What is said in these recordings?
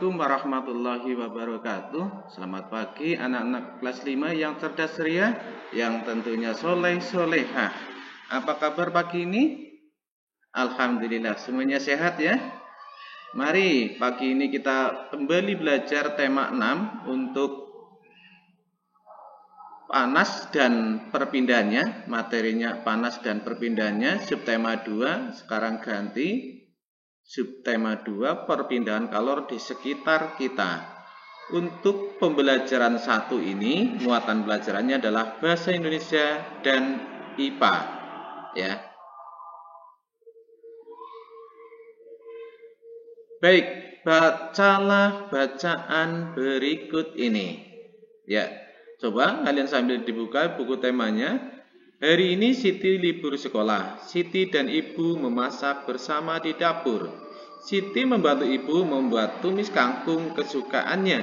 Assalamualaikum warahmatullahi wabarakatuh. Selamat pagi anak-anak kelas 5 yang cerdas ceria, yang tentunya soleh solehah. Apa kabar pagi ini? Alhamdulillah semuanya sehat ya. Mari pagi ini kita kembali belajar tema 6 untuk panas dan perpindahannya. Materinya panas dan perpindahannya. Subtema 2 sekarang ganti. Subtema 2 perpindahan kalor di sekitar kita. Untuk pembelajaran 1 ini muatan pelajarannya adalah bahasa Indonesia dan IPA ya. Baik, bacalah bacaan berikut ini. Ya, coba kalian sambil dibuka buku temanya. Hari ini Siti libur sekolah. Siti dan ibu memasak bersama di dapur. Siti membantu ibu membuat tumis kangkung kesukaannya.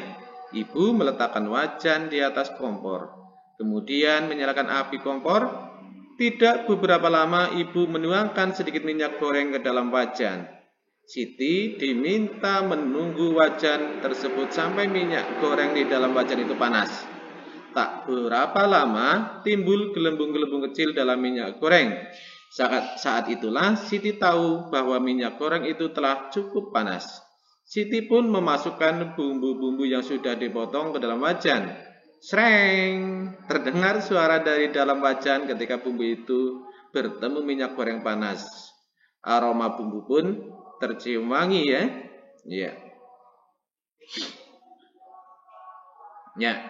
Ibu meletakkan wajan di atas kompor. Kemudian menyalakan api kompor. Tidak beberapa lama ibu menuangkan sedikit minyak goreng ke dalam wajan. Siti diminta menunggu wajan tersebut sampai minyak goreng di dalam wajan itu panas. Tak berapa lama timbul gelembung-gelembung kecil dalam minyak goreng. Saat itulah Siti tahu bahwa minyak goreng itu telah cukup panas. Siti pun memasukkan bumbu-bumbu yang sudah dipotong ke dalam wajan. Sreng! Terdengar suara dari dalam wajan ketika bumbu itu bertemu minyak goreng panas. Aroma bumbu pun tercium wangi ya. Ya.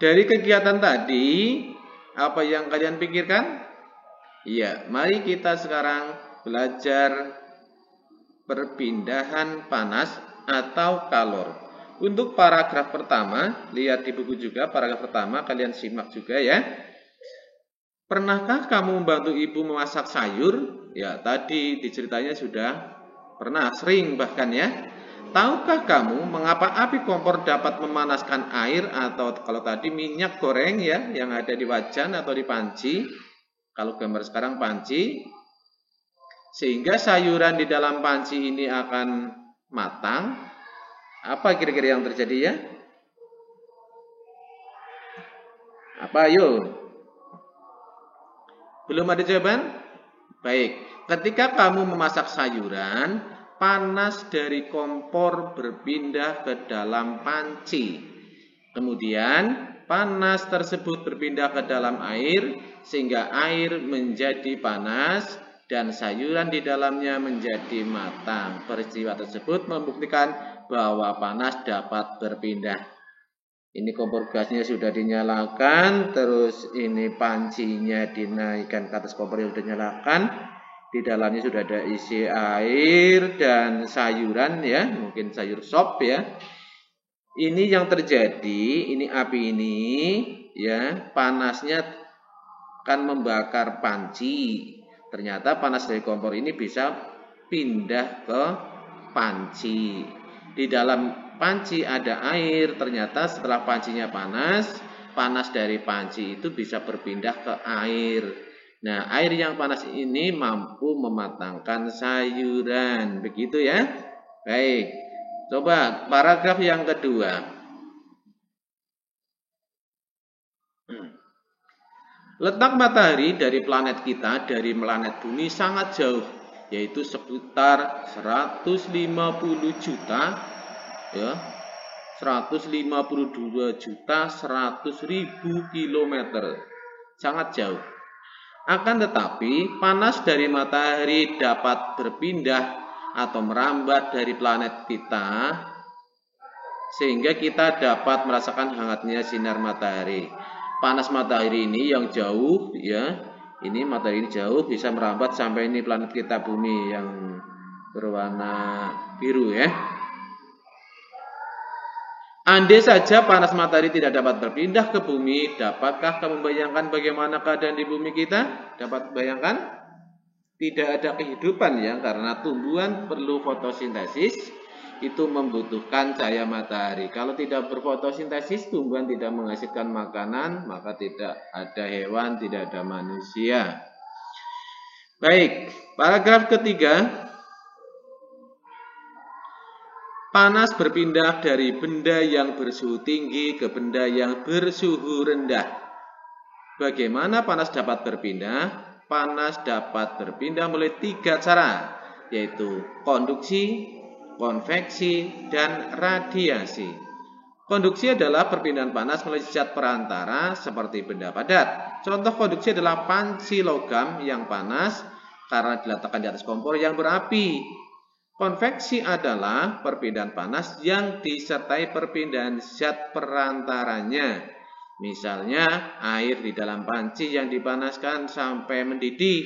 Dari kegiatan tadi, apa yang kalian pikirkan? Iya, mari kita sekarang belajar perpindahan panas atau kalor. Untuk paragraf pertama, lihat di buku juga paragraf pertama, kalian simak juga ya. Pernahkah kamu membantu ibu memasak sayur? Ya, tadi diceritanya sudah pernah, sering bahkan ya. Tahukah kamu mengapa api kompor dapat memanaskan air atau kalau tadi minyak goreng ya yang ada di wajan atau di panci? Kalau gambar sekarang panci, sehingga sayuran di dalam panci ini akan matang. Apa kira-kira yang terjadi ya? Apa ayo? Belum ada jawaban? Baik, ketika kamu memasak sayuran, panas dari kompor berpindah ke dalam panci. Kemudian panas tersebut berpindah ke dalam air sehingga air menjadi panas dan sayuran di dalamnya menjadi matang. Peristiwa tersebut membuktikan bahwa panas dapat berpindah. Ini kompor gasnya sudah dinyalakan, terus ini pancinya dinaikkan ke atas kompor yang sudah dinyalakan. Di dalamnya sudah ada isi air dan sayuran ya, mungkin sayur sop ya. Ini yang terjadi, ini api ini ya, panasnya akan membakar panci. Ternyata panas dari kompor ini bisa pindah ke panci. Di dalam panci ada air, ternyata setelah pancinya panas, panas dari panci itu bisa berpindah ke air. Nah, air yang panas ini mampu mematangkan sayuran. Begitu ya. Baik. Coba paragraf yang kedua. Letak matahari dari planet kita, dari planet bumi sangat jauh, yaitu sekitar 150 juta ya. 152.100.000 kilometer. Sangat jauh. Akan tetapi, panas dari matahari dapat berpindah atau merambat dari planet kita sehingga kita dapat merasakan hangatnya sinar matahari. Panas matahari ini yang jauh ya, ini matahari ini jauh bisa merambat sampai ini planet kita bumi yang berwarna biru ya. Andai saja panas matahari tidak dapat berpindah ke bumi, dapatkah kamu bayangkan bagaimana keadaan di bumi kita? Dapat bayangkan? Tidak ada kehidupan ya, karena tumbuhan perlu fotosintesis, itu membutuhkan cahaya matahari. Kalau tidak berfotosintesis, tumbuhan tidak menghasilkan makanan, maka tidak ada hewan, tidak ada manusia. Baik, paragraf ketiga. Panas berpindah dari benda yang bersuhu tinggi ke benda yang bersuhu rendah. Bagaimana panas dapat berpindah? Panas dapat berpindah melalui 3 cara, yaitu konduksi, konveksi, dan radiasi. Konduksi adalah perpindahan panas melalui zat perantara seperti benda padat. Contoh konduksi adalah panci logam yang panas karena diletakkan di atas kompor yang berapi. Konveksi adalah perpindahan panas yang disertai perpindahan zat perantaranya. Misalnya air di dalam panci yang dipanaskan sampai mendidih.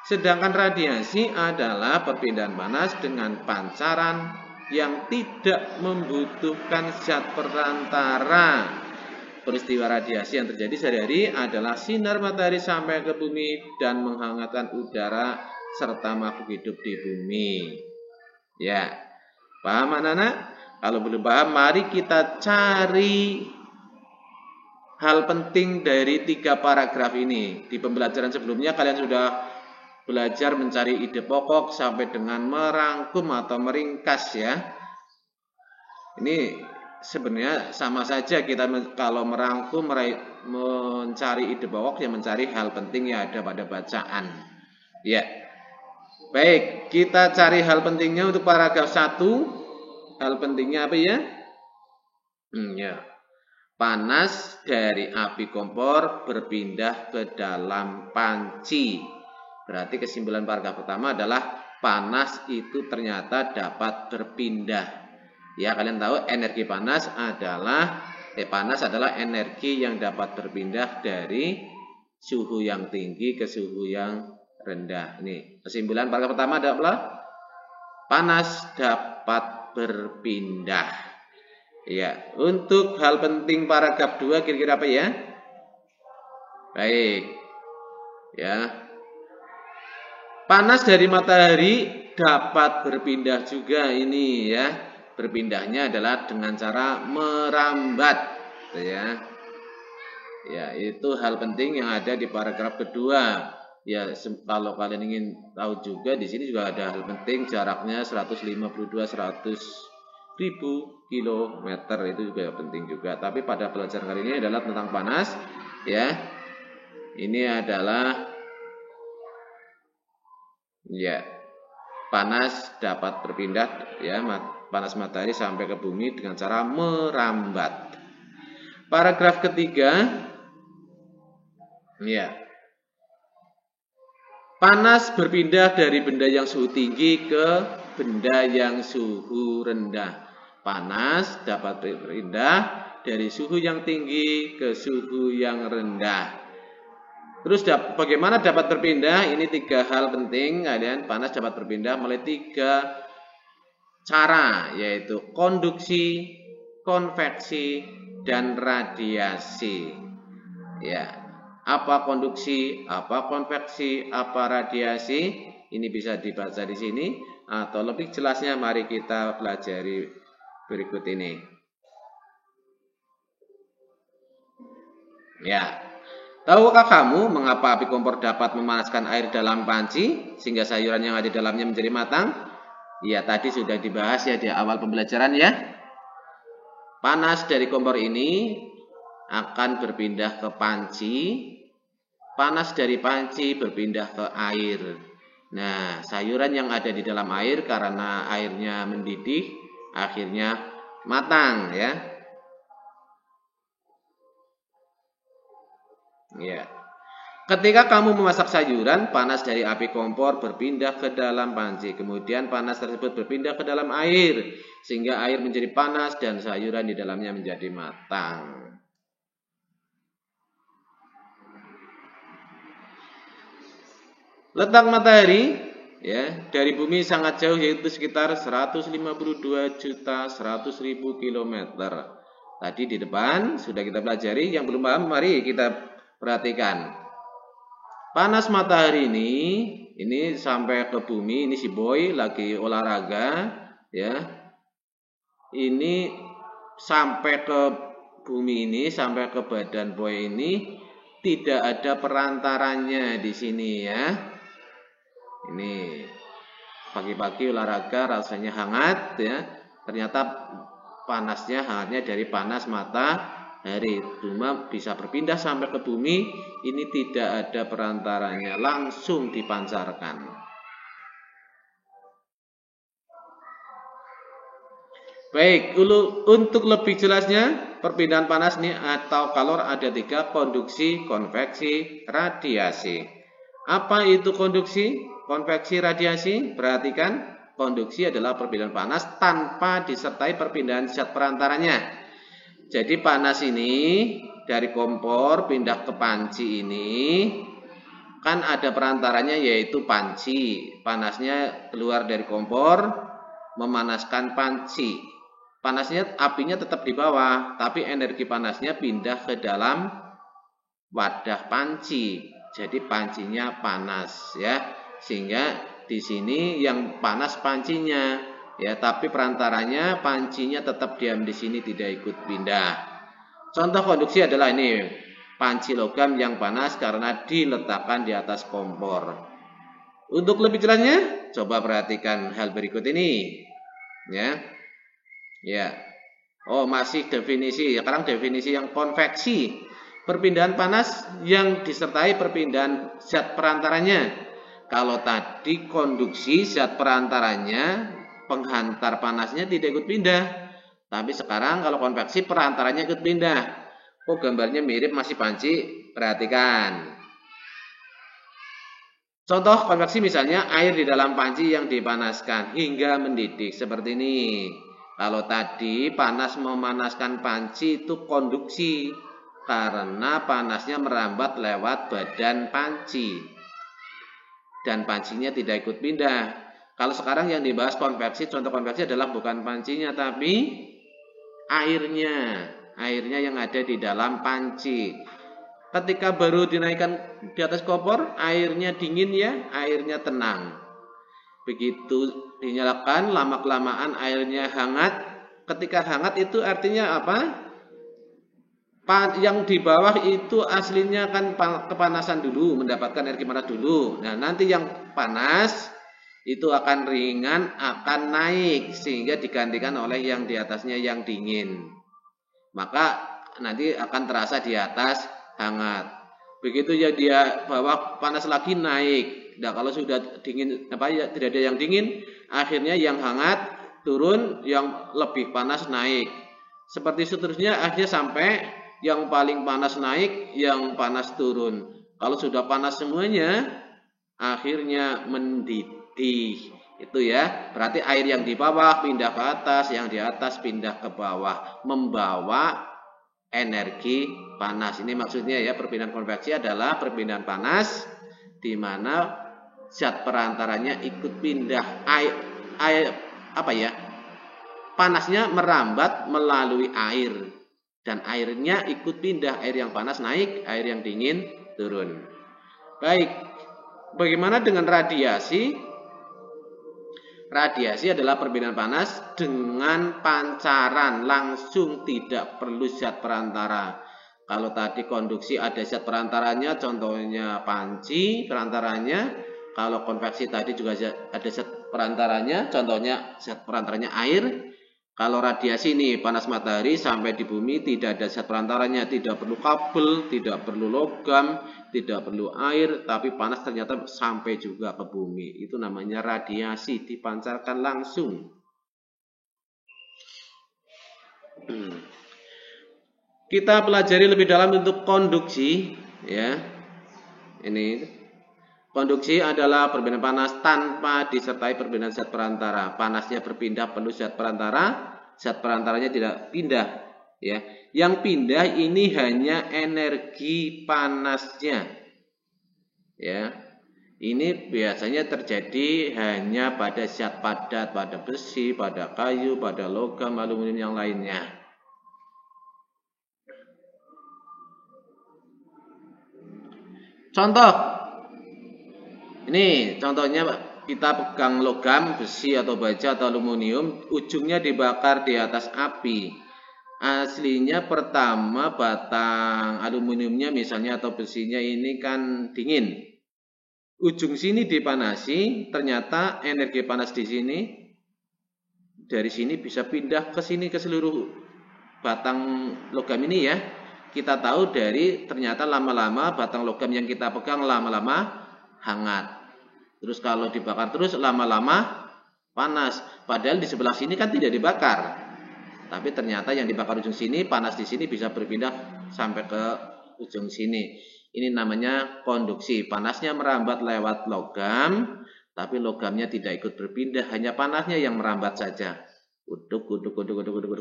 Sedangkan radiasi adalah perpindahan panas dengan pancaran yang tidak membutuhkan zat perantara. Peristiwa radiasi yang terjadi sehari-hari adalah sinar matahari sampai ke bumi dan menghangatkan udara serta makhluk hidup di bumi. Ya, paham anak-anak? Kalau belum paham, mari kita cari hal penting dari 3 paragraf ini. Di pembelajaran sebelumnya kalian sudah belajar mencari ide pokok sampai dengan merangkum atau meringkas ya. Ini sebenarnya sama saja kita kalau merangkum, mencari ide pokok, yang mencari hal penting yang ada pada bacaan. Ya. Baik, kita cari hal pentingnya untuk paragraf 1. Hal pentingnya apa ya? Ya. Panas dari api kompor berpindah ke dalam panci. Berarti kesimpulan paragraf pertama adalah panas itu ternyata dapat berpindah. Ya, kalian tahu energi panas adalah energi yang dapat berpindah dari suhu yang tinggi ke suhu yang rendah. Ini kesimpulan paragraf pertama adalah panas dapat berpindah. Ya, untuk hal penting paragraf 2 kira-kira apa ya? Baik. Ya. Panas dari matahari dapat berpindah juga ini ya. Berpindahnya adalah dengan cara merambat ya. Ya, itu hal penting yang ada di paragraf kedua. Ya, kalau kalian ingin tahu juga di sini juga ada hal penting, jaraknya 152-100.000 kilometer, itu juga penting juga. Tapi pada pelajaran kali ini adalah tentang panas ya. Ini adalah ya, panas dapat berpindah ya, panas matahari sampai ke bumi dengan cara merambat. Paragraf ketiga ya. Panas berpindah dari benda yang suhu tinggi ke benda yang suhu rendah. Panas dapat berpindah dari suhu yang tinggi ke suhu yang rendah. Terus bagaimana dapat berpindah? Ini 3 hal penting. Kalian panas dapat berpindah melalui 3 cara, yaitu konduksi, konveksi, dan radiasi. Ya. Apa konduksi, apa konveksi, apa radiasi? Ini bisa dibaca di sini, atau lebih jelasnya mari kita pelajari berikut ini. Ya. Tahukah kamu mengapa api kompor dapat memanaskan air dalam panci sehingga sayuran yang ada di dalamnya menjadi matang? Ya, tadi sudah dibahas ya di awal pembelajaran ya. Panas dari kompor ini akan berpindah ke panci. Panas dari panci berpindah ke air. Nah, sayuran yang ada di dalam air karena airnya mendidih, akhirnya matang ya. Ya. Ketika kamu memasak sayuran, panas dari api kompor berpindah ke dalam panci. Kemudian panas tersebut berpindah ke dalam air, sehingga air menjadi panas dan sayuran di dalamnya menjadi matang. Letak matahari ya dari bumi sangat jauh, yaitu sekitar 152.100.000 kilometer. Tadi di depan sudah kita pelajari. Yang belum paham mari kita perhatikan. Panas matahari ini sampai ke bumi. Ini si boy lagi olahraga ya. Ini sampai ke bumi ini, sampai ke badan boy ini tidak ada perantaranya di sini ya. Ini pagi-pagi olahraga rasanya hangat ya. Ternyata panasnya hanya dari panas matahari, cuma bisa berpindah sampai ke bumi. Ini tidak ada perantaranya, langsung dipancarkan. Baik, untuk lebih jelasnya perpindahan panas ini atau kalor ada 3: konduksi, konveksi, radiasi. Apa itu konduksi, konveksi, radiasi? Perhatikan, konduksi adalah perpindahan panas tanpa disertai perpindahan zat perantaranya. Jadi panas ini dari kompor pindah ke panci ini kan ada perantaranya yaitu panci. Panasnya keluar dari kompor memanaskan panci. Panasnya, apinya tetap di bawah, tapi energi panasnya pindah ke dalam wadah panci. Jadi pancinya panas ya. Sehingga di sini yang panas pancinya ya, tapi perantaranya pancinya tetap diam di sini, tidak ikut pindah. Contoh konduksi adalah ini, panci logam yang panas karena diletakkan di atas kompor. Untuk lebih jelasnya, coba perhatikan hal berikut ini ya. Ya, oh masih definisi. Sekarang definisi yang konveksi, perpindahan panas yang disertai perpindahan zat perantaranya. Kalau tadi konduksi, zat perantaranya, penghantar panasnya tidak ikut pindah. Tapi sekarang kalau konveksi, perantaranya ikut pindah. Oh gambarnya mirip, masih panci. Perhatikan. Contoh konveksi misalnya air di dalam panci yang dipanaskan hingga mendidih seperti ini. Kalau tadi panas memanaskan panci itu konduksi karena panasnya merambat lewat badan panci dan pancinya tidak ikut pindah. Kalau sekarang yang dibahas konveksi, contoh konveksi adalah bukan pancinya tapi airnya yang ada di dalam panci. Ketika baru dinaikkan di atas kompor, airnya dingin ya, airnya tenang. Begitu dinyalakan, lama-kelamaan airnya hangat. Ketika hangat itu artinya apa? Yang di bawah itu aslinya kan kepanasan dulu, mendapatkan energi panas dulu. Nah, nanti yang panas itu akan ringan, akan naik sehingga digantikan oleh yang di atasnya yang dingin. Maka nanti akan terasa di atas hangat. Begitu ya dia bawah panas lagi naik. Nah, kalau sudah dingin tidak ada yang dingin, akhirnya yang hangat turun, yang lebih panas naik. Seperti seterusnya akhirnya sampai yang paling panas naik, yang panas turun. Kalau sudah panas semuanya, akhirnya mendidih. Itu ya, berarti air yang di bawah pindah ke atas, yang di atas pindah ke bawah, membawa energi panas. Ini maksudnya ya, perpindahan konveksi adalah perpindahan panas di mana zat perantaranya ikut pindah. Panasnya merambat melalui air dan airnya ikut pindah. Air yang panas naik, air yang dingin turun. Baik, bagaimana dengan radiasi? Radiasi adalah perpindahan panas dengan pancaran langsung, tidak perlu zat perantara. Kalau tadi konduksi ada zat perantaranya, contohnya panci perantaranya. Kalau konveksi tadi juga ada zat perantaranya, contohnya zat perantaranya air. Kalau radiasi ini panas matahari sampai di bumi tidak ada zat perantaranya, tidak perlu kabel, tidak perlu logam, tidak perlu air, tapi panas ternyata sampai juga ke bumi. Itu namanya radiasi, dipancarkan langsung. Kita pelajari lebih dalam untuk konduksi ya. Ini konduksi adalah perpindahan panas tanpa disertai perpindahan zat perantara. Panasnya berpindah perlu zat perantara, zat perantaranya tidak pindah ya. Yang pindah ini hanya energi panasnya. Ya. Ini biasanya terjadi hanya pada zat padat, pada besi, pada kayu, pada logam, aluminium yang lainnya. Contoh. Ini contohnya kita pegang logam, besi atau baja atau aluminium, ujungnya dibakar di atas api. Aslinya pertama batang aluminiumnya misalnya atau besinya ini kan dingin. Ujung sini dipanasi, ternyata energi panas di sini dari sini bisa pindah ke sini ke seluruh batang logam ini ya. Kita tahu dari ternyata lama-lama batang logam yang kita pegang lama-lama hangat. Terus kalau dibakar terus lama-lama panas. Padahal di sebelah sini kan tidak dibakar. Tapi ternyata yang dibakar ujung sini, panas di sini bisa berpindah sampai ke ujung sini. Ini namanya konduksi. Panasnya merambat lewat logam, tapi logamnya tidak ikut berpindah, hanya panasnya yang merambat saja. Uduk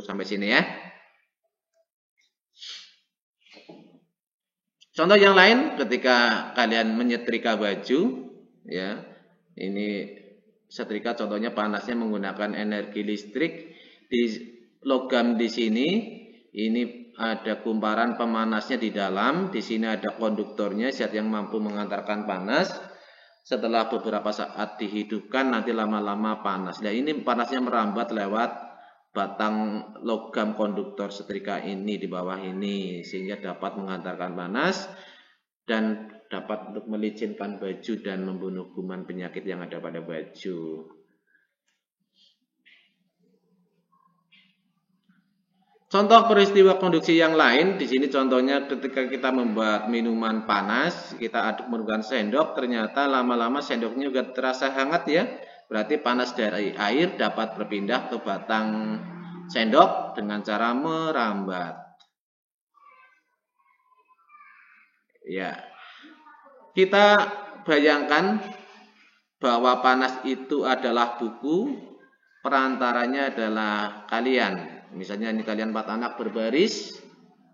sampai sini ya. Contoh yang lain ketika kalian menyetrika baju, ya. Ini setrika contohnya panasnya menggunakan energi listrik. Di logam di sini, ini ada kumparan pemanasnya di dalam. Di sini ada konduktornya, zat yang mampu mengantarkan panas. Setelah beberapa saat dihidupkan, nanti lama-lama panas. Nah, ini panasnya merambat lewat batang logam konduktor setrika ini di bawah ini, sehingga dapat mengantarkan panas dan dapat untuk melicinkan baju dan membunuh kuman penyakit yang ada pada baju. Contoh peristiwa konduksi yang lain, di sini contohnya ketika kita membuat minuman panas, kita aduk menggunakan sendok, ternyata lama-lama sendoknya juga terasa hangat ya. Berarti panas dari air dapat berpindah ke batang sendok dengan cara merambat. Ya. Kita bayangkan bahwa panas itu adalah buku, perantaranya adalah kalian. Misalnya ini kalian 4 anak berbaris,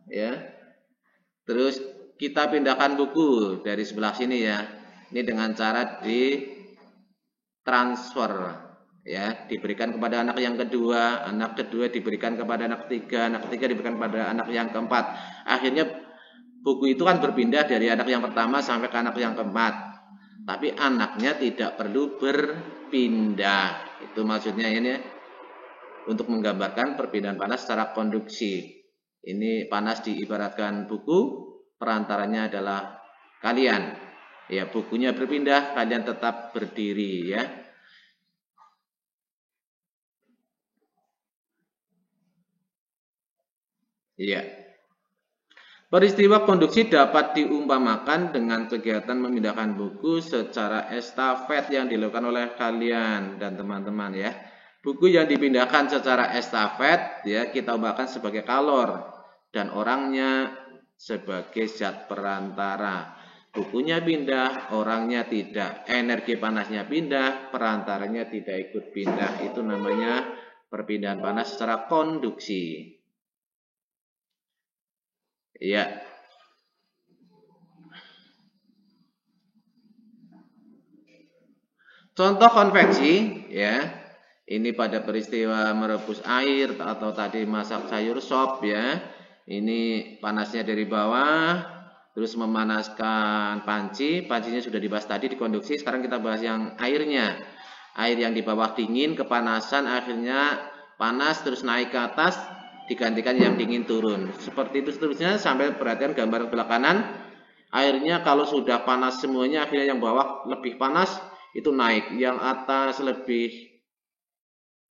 ya. Terus kita pindahkan buku dari sebelah sini ya. Ini dengan cara ditransfer, ya. Diberikan kepada anak yang kedua diberikan kepada anak ketiga diberikan kepada anak yang keempat. Akhirnya buku itu kan berpindah dari anak yang pertama sampai ke anak yang keempat. Tapi anaknya tidak perlu berpindah. Itu maksudnya ini ya. Untuk menggambarkan perpindahan panas secara konduksi. Ini panas diibaratkan buku, perantaranya adalah kalian. Ya, bukunya berpindah, kalian tetap berdiri ya. Iya. Peristiwa konduksi dapat diumpamakan dengan kegiatan memindahkan buku secara estafet yang dilakukan oleh kalian dan teman-teman ya. Buku yang dipindahkan secara estafet ya kita umpamakan sebagai kalor dan orangnya sebagai zat perantara. Bukunya pindah, orangnya tidak. Energi panasnya pindah, perantaranya tidak ikut pindah. Itu namanya perpindahan panas secara konduksi. Ya. Contoh konveksi ya. Ini pada peristiwa merebus air atau tadi masak sayur sop ya. Ini panasnya dari bawah, terus memanaskan panci. Pancinya sudah dibahas tadi di konduksi. Sekarang kita bahas yang airnya. Air yang di bawah dingin, kepanasan, akhirnya panas terus naik ke atas, digantikan yang dingin turun. Seperti itu seterusnya sampai perhatian gambar sebelah kanan. Airnya kalau sudah panas semuanya, akhirnya yang bawah lebih panas itu naik, yang atas lebih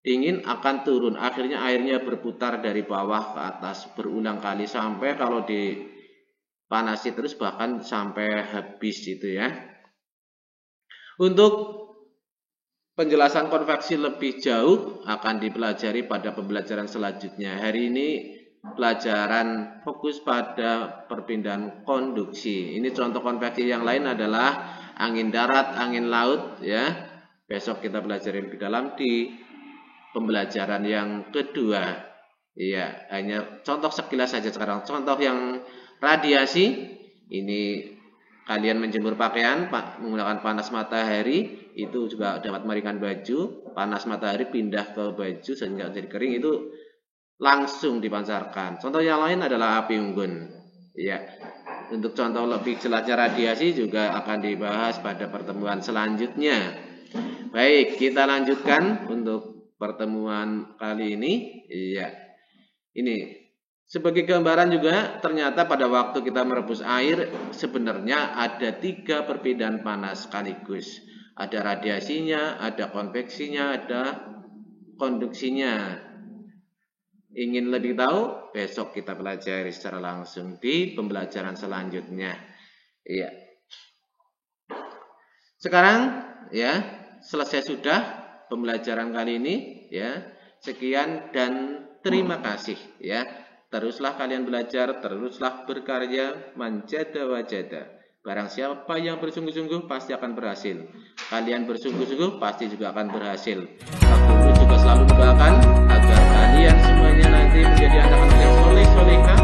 dingin akan turun. Akhirnya airnya berputar dari bawah ke atas berulang kali sampai kalau dipanasi terus bahkan sampai habis itu ya. Untuk penjelasan konveksi lebih jauh akan dipelajari pada pembelajaran selanjutnya. Hari ini pelajaran fokus pada perpindahan konduksi. Ini contoh konveksi yang lain adalah angin darat, angin laut ya. Besok kita pelajari lebih dalam di pembelajaran yang kedua. Iya, hanya contoh sekilas saja sekarang. Contoh yang radiasi, ini kalian menjemur pakaian menggunakan panas matahari, itu juga dapat meringankan baju. Panas matahari pindah ke baju sehingga jadi kering, itu langsung dipancarkan. Contoh yang lain adalah api unggun. Iya. Untuk contoh lebih jelasnya radiasi juga akan dibahas pada pertemuan selanjutnya. Baik, kita lanjutkan untuk pertemuan kali ini. Iya. Ini sebagai gambaran juga ternyata pada waktu kita merebus air sebenarnya ada 3 perpindahan panas sekaligus. Ada radiasinya, ada konveksinya, ada konduksinya. Ingin lebih tahu? Besok kita pelajari secara langsung di pembelajaran selanjutnya. Iya. Sekarang ya, selesai sudah pembelajaran kali ini ya. Sekian dan terima kasih ya. Teruslah kalian belajar, teruslah berkarya, manjada wajada. Barang siapa yang bersungguh-sungguh pasti akan berhasil. Kalian bersungguh-sungguh pasti juga akan berhasil. Aku juga selalu mendoakan agar kalian semuanya nanti menjadi anak-anak yang soleh-solehah,